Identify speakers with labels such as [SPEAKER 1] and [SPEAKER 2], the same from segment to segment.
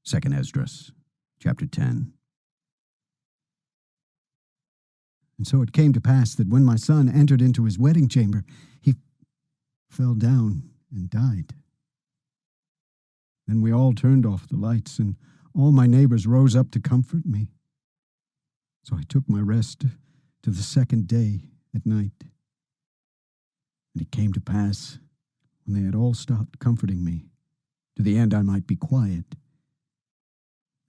[SPEAKER 1] 2 Esdras, chapter 10.
[SPEAKER 2] And so it came to pass that when my son entered into his wedding chamber, he fell down and died. Then we all turned off the lights, and all my neighbors rose up to comfort me. So I took my rest to the second day at night. And it came to pass, when they had all stopped comforting me, to the end I might be quiet,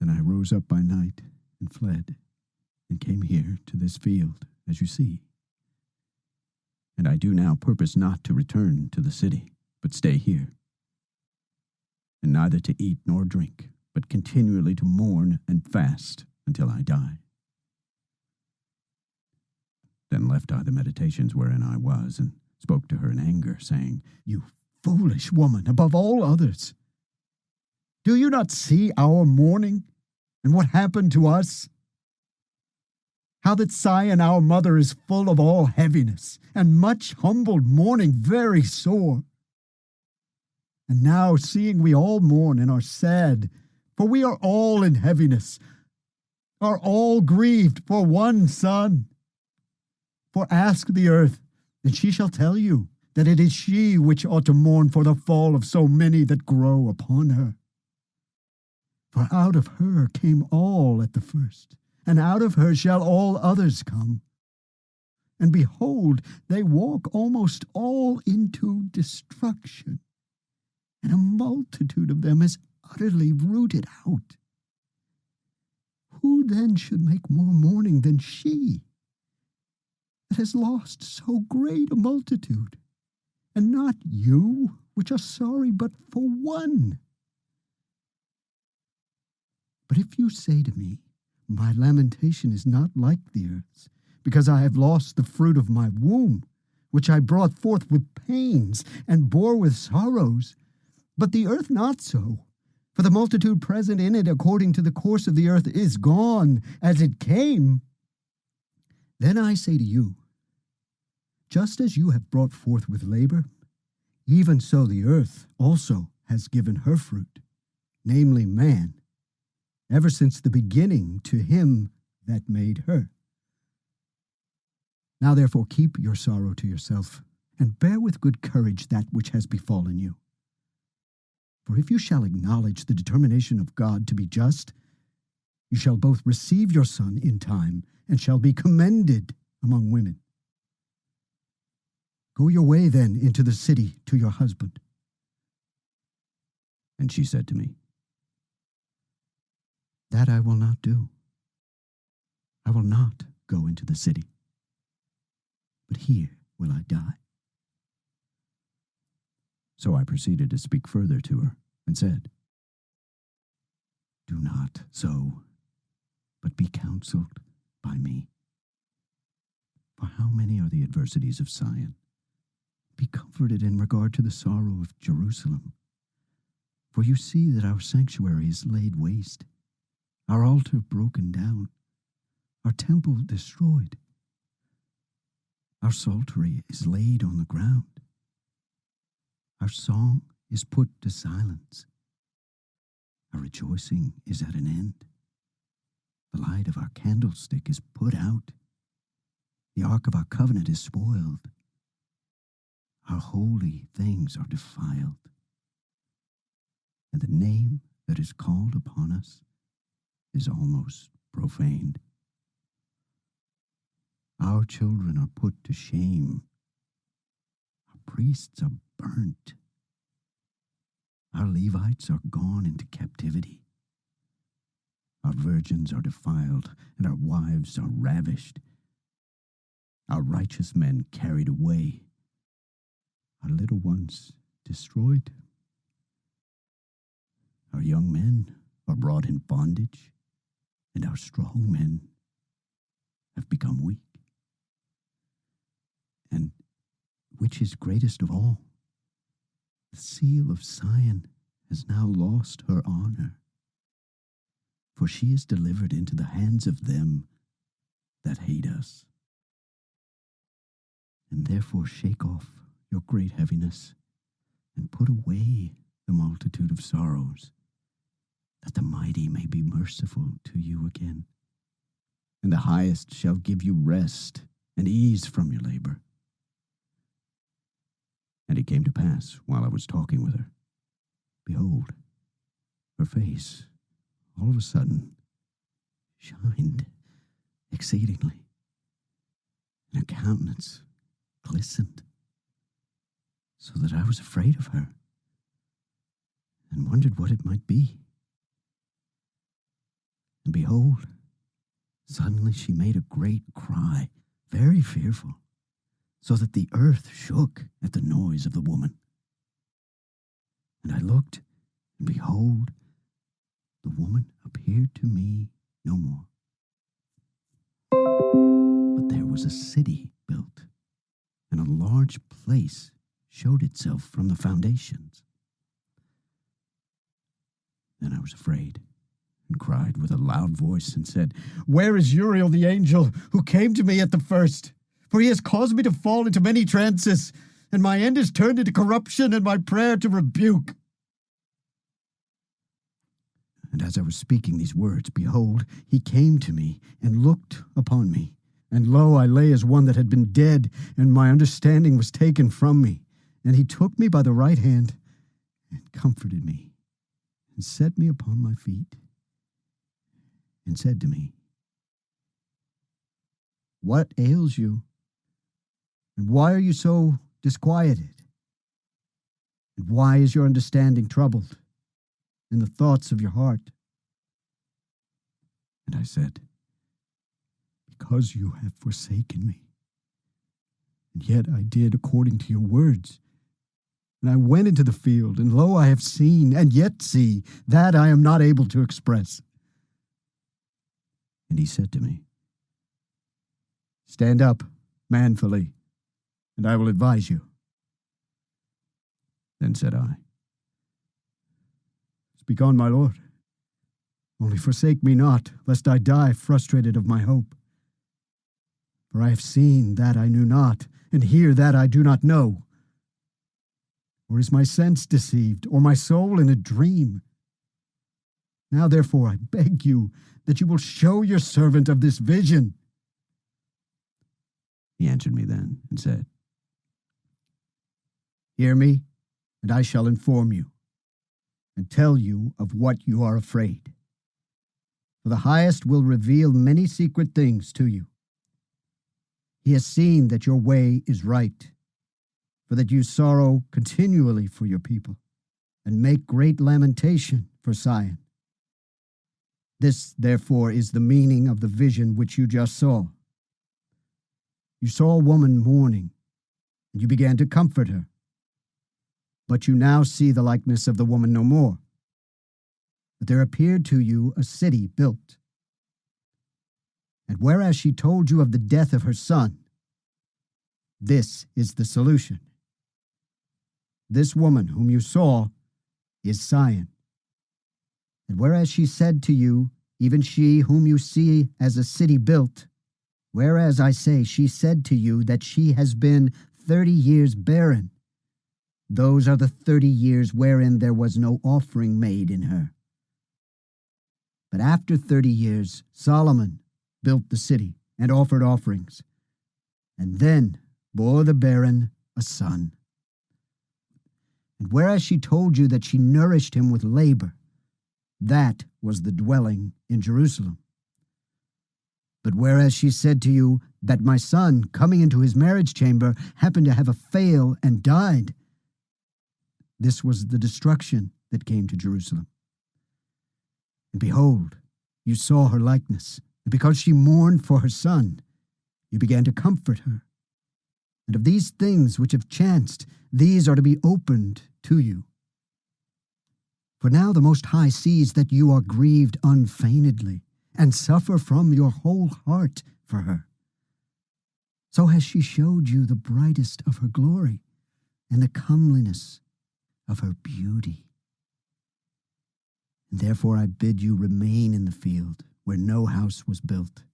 [SPEAKER 2] then I rose up by night and fled, and came here to this field, as you see. And I do now purpose not to return to the city, but stay here, and neither to eat nor drink, but continually to mourn and fast until I die. Then left I the meditations wherein I was, and spoke to her in anger, saying, You foolish woman, above all others! Do you not see our mourning, and what happened to us? How that Sion our mother is full of all heaviness, and much humbled mourning very sore. And now, seeing we all mourn and are sad, for we are all in heaviness, are all grieved for one son. For ask the earth, and she shall tell you that it is she which ought to mourn for the fall of so many that grow upon her. For out of her came all at the first, and out of her shall all others come. And behold, they walk almost all into destruction, and a multitude of them is utterly rooted out. Who then should make more mourning than she, that has lost so great a multitude, and not you, which are sorry but for one? But if you say to me, My lamentation is not like the earth's, because I have lost the fruit of my womb, which I brought forth with pains, and bore with sorrows, but the earth not so, for the multitude present in it according to the course of the earth is gone as it came, then I say to you, just as you have brought forth with labor, even so the earth also has given her fruit, namely man, ever since the beginning to him that made her. Now therefore keep your sorrow to yourself, and bear with good courage that which has befallen you. For if you shall acknowledge the determination of God to be just, you shall both receive your son in time, and shall be commended among women. Go your way then into the city to your husband.
[SPEAKER 1] And she said to me,
[SPEAKER 2] That I will not do. I will not go into the city, but here will I die.
[SPEAKER 1] So I proceeded to speak further to her, and said,
[SPEAKER 2] Do not so, but be counseled by me.
[SPEAKER 1] For how many are the adversities of Sion?
[SPEAKER 2] Be comforted in regard to the sorrow of Jerusalem. For you see that our sanctuary is laid waste, our altar broken down, our temple destroyed. Our psaltery is laid on the ground. Our song is put to silence. Our rejoicing is at an end. The light of our candlestick is put out. The ark of our covenant is spoiled. Our holy things are defiled. And the name that is called upon us is almost profaned. Our children are put to shame. Our priests are burnt. Our Levites are gone into captivity. Our virgins are defiled, and our wives are ravished. Our righteous men carried away. Our little ones destroyed. Our young men are brought in bondage, and our strong men have become weak. And which is greatest of all, the seal of Sion has now lost her honor, for she is delivered into the hands of them that hate us. And therefore shake off your great heaviness, and put away the multitude of sorrows, that the mighty may be merciful to you again, and the highest shall give you rest and ease from your labor. And it came to pass, while I was talking with her, behold, her face, all of a sudden, shined exceedingly, and her countenance glistened, so that I was afraid of her, and wondered what it might be. And behold, suddenly she made a great cry, very fearful, so that the earth shook at the noise of the woman. And I looked, and behold, the woman appeared to me no more. But there was a city built, and a large place showed itself from the foundations. Then I was afraid, and cried with a loud voice, and said, "Where is Uriel the angel, who came to me at the first? For he has caused me to fall into many trances, and my end is turned into corruption, and my prayer to rebuke." And as I was speaking these words, behold, he came to me, and looked upon me. And lo, I lay as one that had been dead, and my understanding was taken from me. And he took me by the right hand, and comforted me, and set me upon my feet, and said to me, "What ails you? And why are you so disquieted? And why is your understanding troubled, and the thoughts of your heart?" And I said, "Because you have forsaken me. And yet I did according to your words. And I went into the field, and lo, I have seen, and yet see, that I am not able to express." And he said to me, "Stand up manfully, and I will advise you." Then said I, "Speak on, my lord. Only forsake me not, lest I die frustrated of my hope. For I have seen that I knew not, and hear that I do not know. Or is my sense deceived, or my soul in a dream? Now therefore I beg you that you will show your servant of this vision." He answered me then, and said, "Hear me, and I shall inform you, and tell you of what you are afraid. For the highest will reveal many secret things to you. He has seen that your way is right, for that you sorrow continually for your people, and make great lamentation for Zion. This, therefore, is the meaning of the vision which you just saw. You saw a woman mourning, and you began to comfort her. But you now see the likeness of the woman no more. But there appeared to you a city built. And whereas she told you of the death of her son, this is the solution. This woman whom you saw is Zion. And whereas she said to you, even she whom you see as a city built, whereas I say she said to you that she has been 30 years barren, those are the 30 years wherein there was no offering made in her. But after 30 years, Solomon built the city and offered offerings, and then bore the barren a son. And whereas she told you that she nourished him with labor, that was the dwelling in Jerusalem. But whereas she said to you that my son, coming into his marriage chamber, happened to have a fail and died, this was the destruction that came to Jerusalem. And behold, you saw her likeness, and because she mourned for her son, you began to comfort her. And of these things which have chanced, these are to be opened to you. For now the Most High sees that you are grieved unfeignedly, and suffer from your whole heart for her. So has she showed you the brightest of her glory, and the comeliness of her beauty. And therefore I bid you remain in the field, where no house was built.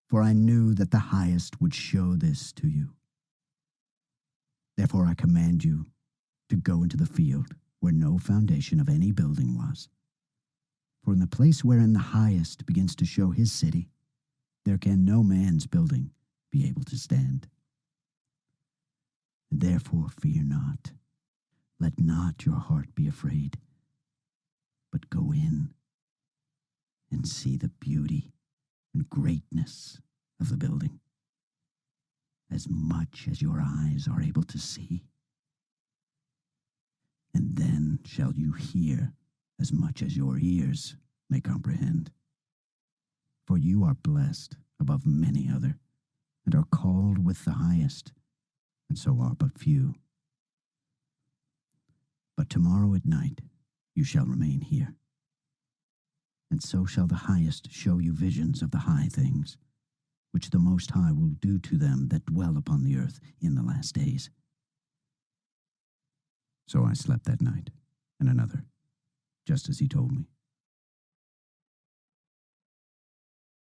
[SPEAKER 2] For I knew that the highest would show this to you. Therefore I command you to go into the field, where no foundation of any building was, For in the place wherein the highest begins to show his city, there can no man's building be able to stand. And therefore fear not, let not your heart be afraid, but go in and see the beauty and greatness of the building, as much as your eyes are able to see. And then shall you hear as much as your ears may comprehend. For you are blessed above many other, and are called with the highest, and so are but few. But tomorrow at night you shall remain here, and so shall the highest show you visions of the high things, which the Most High will do to them that dwell upon the earth in the last days. So I slept that night, and another, just as he told me.